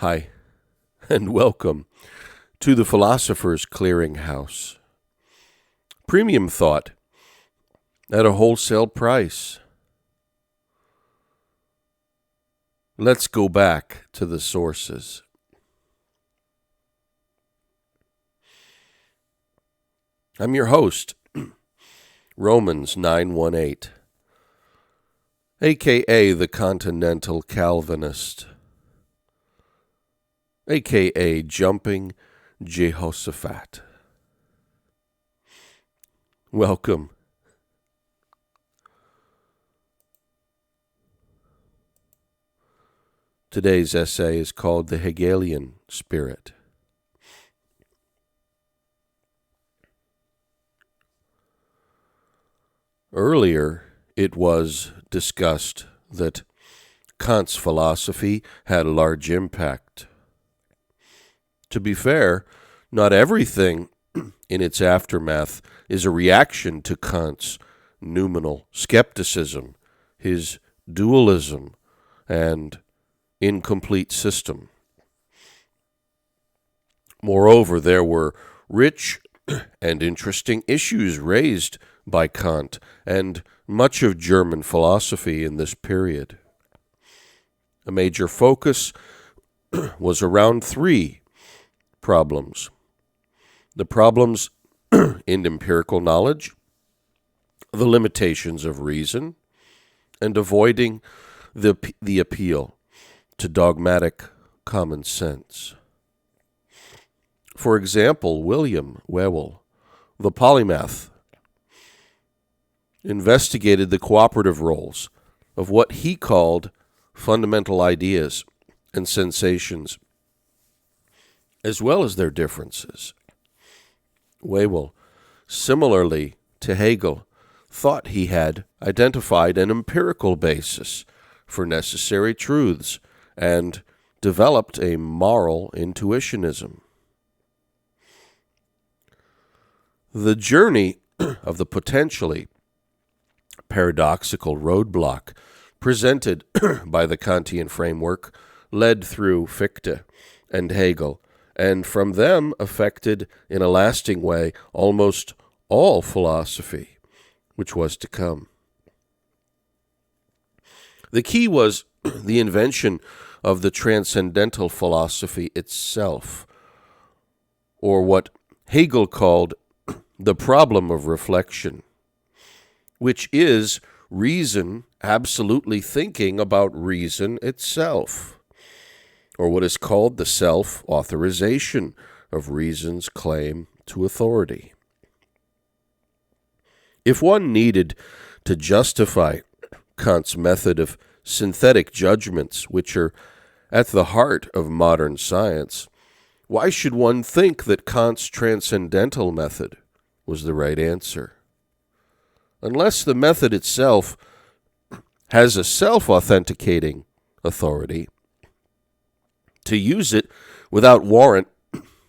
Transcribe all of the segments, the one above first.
Hi, and welcome to the Philosopher's Clearinghouse. Premium thought at a wholesale price. Let's go back to the sources. I'm your host, Romans 9:18, a.k.a. the Continental Calvinist, a.k.a. Jumping Jehoshaphat. Welcome. Today's essay is called The Hegelian Spirit. Earlier, it was discussed that Kant's philosophy had a large impact. To be fair, not everything in its aftermath is a reaction to Kant's noumenal skepticism, his dualism, and incomplete system. Moreover, there were rich and interesting issues raised by Kant and much of German philosophy in this period. A major focus was around three problems. The problems in empirical knowledge, the limitations of reason, and avoiding the appeal to dogmatic common sense. For example, William Whewell, the polymath, investigated the cooperative roles of what he called fundamental ideas and sensations, as well as their differences. Whewell, similarly to Hegel, thought he had identified an empirical basis for necessary truths and developed a moral intuitionism. The journey of the potentially paradoxical roadblock presented by the Kantian framework led through Fichte and Hegel, and from them affected in a lasting way almost all philosophy which was to come. The key was the invention of the transcendental philosophy itself, or what Hegel called the problem of reflection, which is reason absolutely thinking about reason itself, or what is called the self-authorization of reason's claim to authority. If one needed to justify Kant's method of synthetic judgments, which are at the heart of modern science, why should one think that Kant's transcendental method was the right answer? Unless the method itself has a self-authenticating authority, to use it without warrant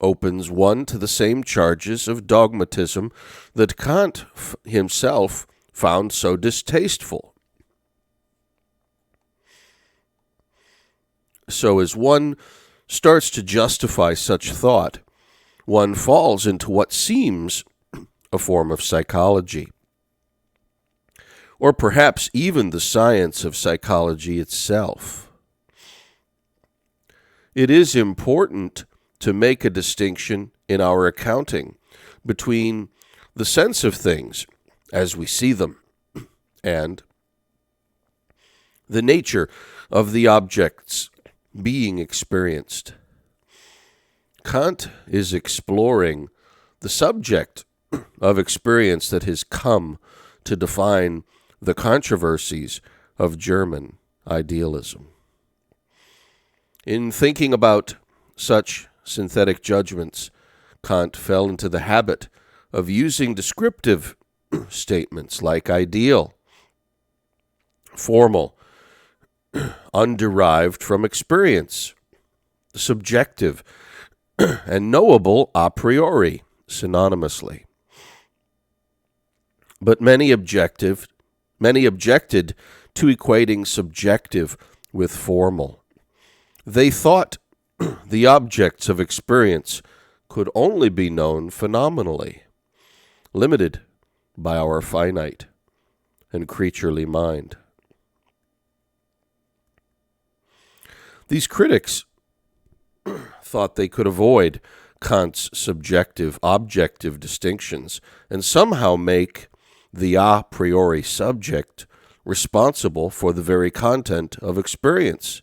opens one to the same charges of dogmatism that Kant himself found so distasteful. So as one starts to justify such thought, one falls into what seems a form of psychology, or perhaps even the science of psychology itself. It is important to make a distinction in our accounting between the sense of things as we see them and the nature of the objects being experienced. Kant is exploring the subject of experience that has come to define the controversies of German idealism. In thinking about such synthetic judgments, Kant fell into the habit of using descriptive statements like ideal, formal, underived from experience, subjective, and knowable a priori, synonymously. But many objected to equating subjective with formal. They thought the objects of experience could only be known phenomenally, limited by our finite and creaturely mind. These critics thought they could avoid Kant's subjective objective distinctions and somehow make the a priori subject responsible for the very content of experience,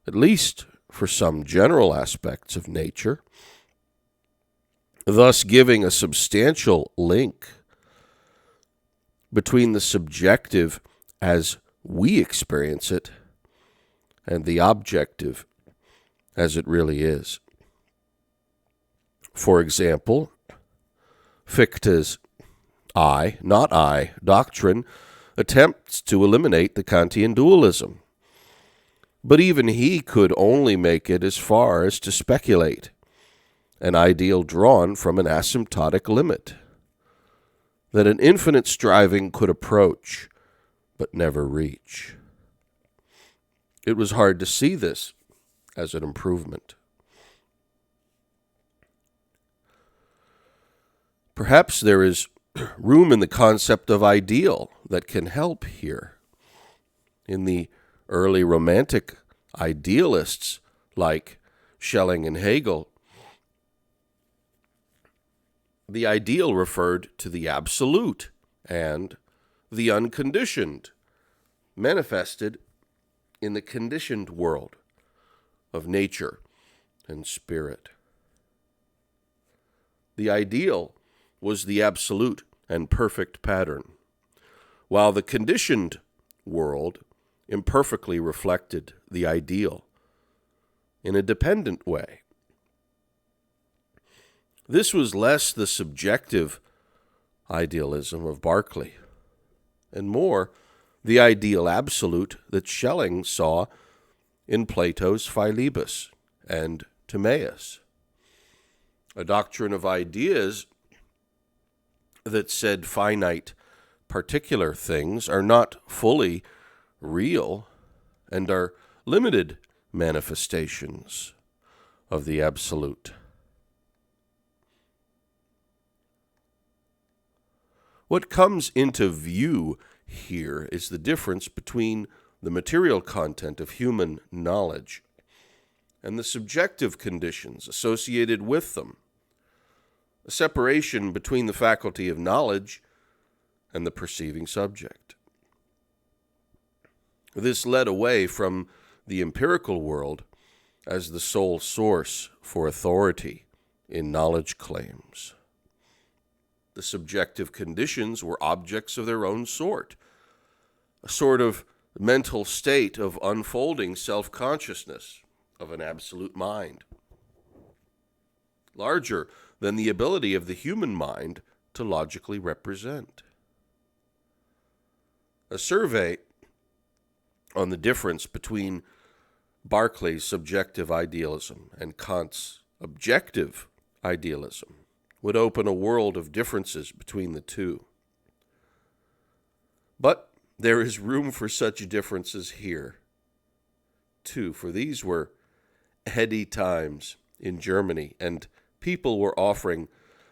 at least for some general aspects of nature, thus giving a substantial link between the subjective as we experience it and the objective as it really is. For example, Fichte's I, not I, doctrine attempts to eliminate the Kantian dualism. But even he could only make it as far as to speculate, an ideal drawn from an asymptotic limit, that an infinite striving could approach, but never reach. It was hard to see this as an improvement. Perhaps there is room in the concept of ideal that can help here. In the early Romantic idealists like Schelling and Hegel, the ideal referred to the absolute and the unconditioned, manifested in the conditioned world of nature and spirit. The ideal was the absolute and perfect pattern, while the conditioned world imperfectly reflected the ideal in a dependent way. This was less the subjective idealism of Berkeley, and more the ideal absolute that Schelling saw in Plato's Philebus and Timaeus, a doctrine of ideas that said finite, particular things are not fully real and are limited manifestations of the absolute. What comes into view here is the difference between the material content of human knowledge and the subjective conditions associated with them, a separation between the faculty of knowledge and the perceiving subject. This led away from the empirical world as the sole source for authority in knowledge claims. The subjective conditions were objects of their own sort, a sort of mental state of unfolding self-consciousness of an absolute mind, larger than the ability of the human mind to logically represent. A survey on the difference between Berkeley's subjective idealism and Kant's objective idealism would open a world of differences between the two. But there is room for such differences here, too, for these were heady times in Germany, and people were offering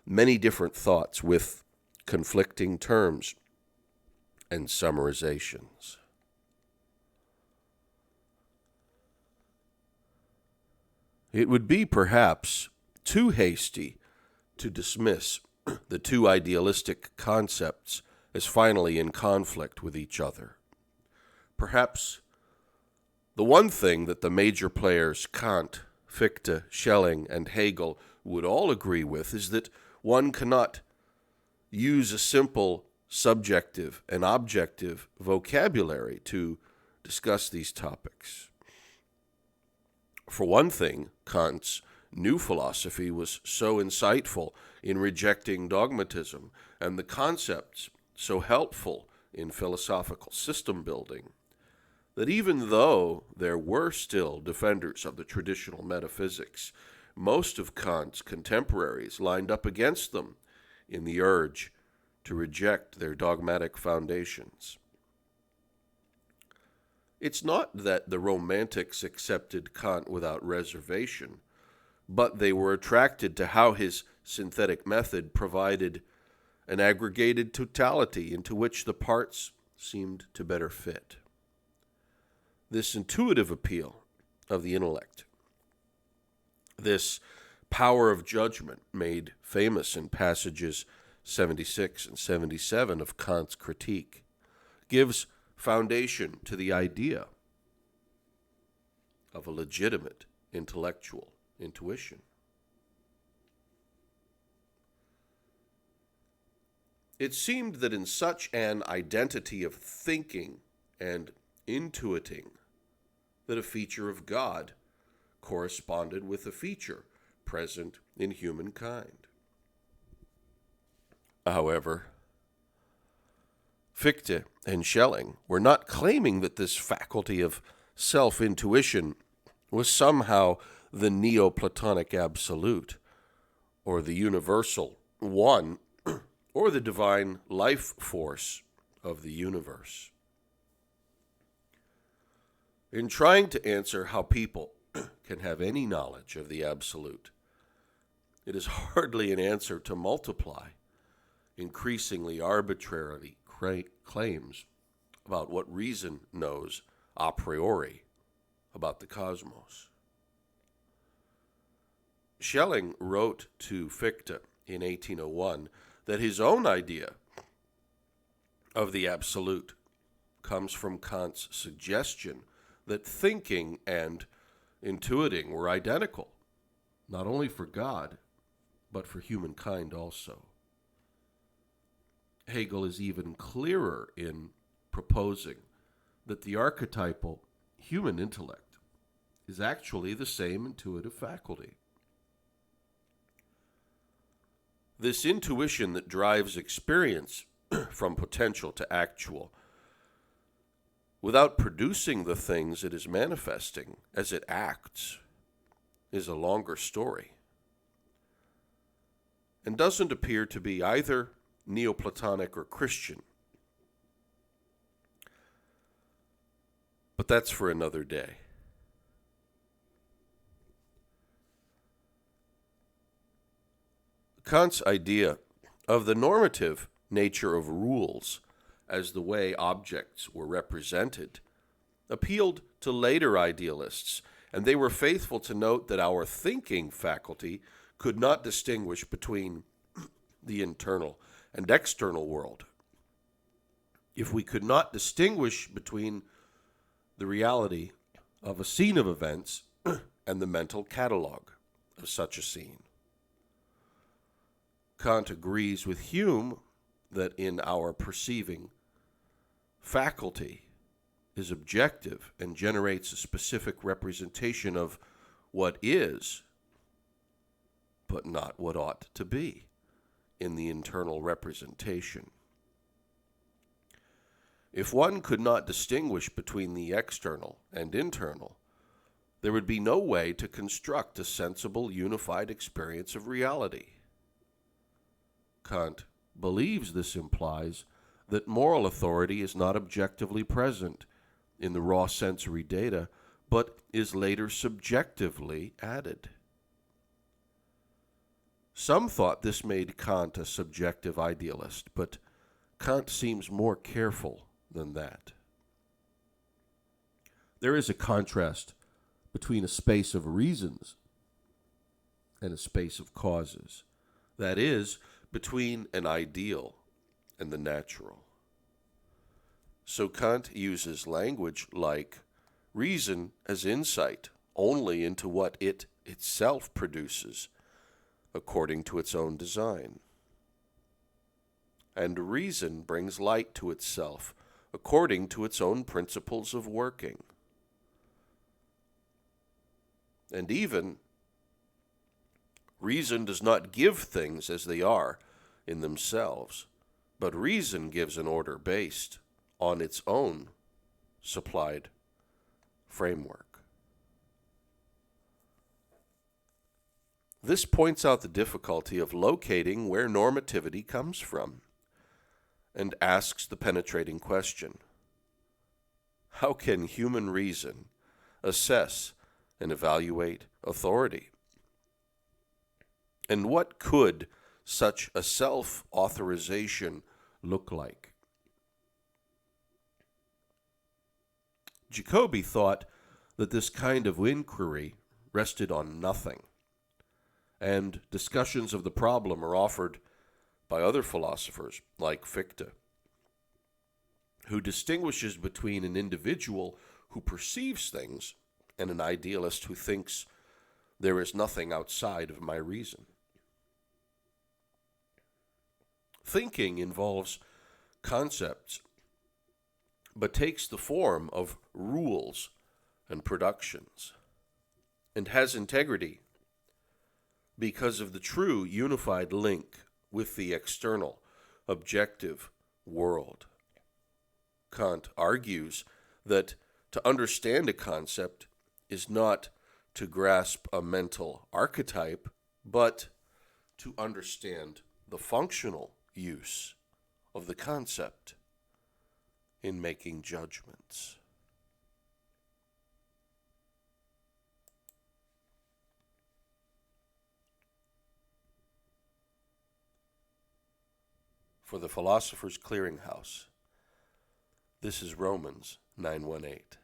many different thoughts with conflicting terms and summarizations. It would be perhaps too hasty to dismiss the two idealistic concepts as finally in conflict with each other. Perhaps the one thing that the major players Kant, Fichte, Schelling, and Hegel would all agree with is that one cannot use a simple subjective and objective vocabulary to discuss these topics. For one thing, Kant's new philosophy was so insightful in rejecting dogmatism, and the concepts so helpful in philosophical system building, that even though there were still defenders of the traditional metaphysics, most of Kant's contemporaries lined up against them in the urge to reject their dogmatic foundations. It's not that the Romantics accepted Kant without reservation, but they were attracted to how his synthetic method provided an aggregated totality into which the parts seemed to better fit. This intuitive appeal of the intellect, this power of judgment made famous in passages 76 and 77 of Kant's Critique, gives foundation to the idea of a legitimate intellectual intuition. It seemed that in such an identity of thinking and intuiting, that a feature of God corresponded with a feature present in humankind. However, Fichte and Schelling were not claiming that this faculty of self-intuition was somehow the Neoplatonic absolute, or the universal one, or the divine life force of the universe. In trying to answer how people can have any knowledge of the absolute, it is hardly an answer to multiply increasingly arbitrarily claims about what reason knows a priori about the cosmos. Schelling wrote to Fichte in 1801 that his own idea of the absolute comes from Kant's suggestion that thinking and intuiting were identical, not only for God, but for humankind also. Hegel is even clearer in proposing that the archetypal human intellect is actually the same intuitive faculty. This intuition that drives experience from potential to actual, without producing the things it is manifesting as it acts, is a longer story, and doesn't appear to be either Neoplatonic or Christian. But that's for another day. Kant's idea of the normative nature of rules as the way objects were represented appealed to later idealists, and they were faithful to note that our thinking faculty could not distinguish between the internal and external world. If we could not distinguish between the reality of a scene of events and the mental catalog of such a scene. Kant agrees with Hume that in our perceiving faculty is objective and generates a specific representation of what is, but not what ought to be in the internal representation. If one could not distinguish between the external and internal, there would be no way to construct a sensible, unified experience of reality. Kant believes this implies that moral authority is not objectively present in the raw sensory data, but is later subjectively added. Some thought this made Kant a subjective idealist, but Kant seems more careful than that. There is a contrast between a space of reasons and a space of causes. That is, between an ideal and the natural. So Kant uses language like reason as insight only into what it itself produces according to its own design. And reason brings light to itself according to its own principles of working. And even reason does not give things as they are in themselves, but reason gives an order based on its own supplied framework. This points out the difficulty of locating where normativity comes from, and asks the penetrating question: How can human reason assess and evaluate authority? And what could such a self-authorization look like? Jacobi thought that this kind of inquiry rested on nothing, and discussions of the problem are offered by other philosophers like Fichte, who distinguishes between an individual who perceives things and an idealist who thinks there is nothing outside of my reason. Thinking involves concepts, but takes the form of rules and productions, and has integrity because of the true unified link with the external, objective world. Kant argues that to understand a concept is not to grasp a mental archetype, but to understand the functional use of the concept in making judgments. For the Philosopher's Clearinghouse, this is Romans 9:18.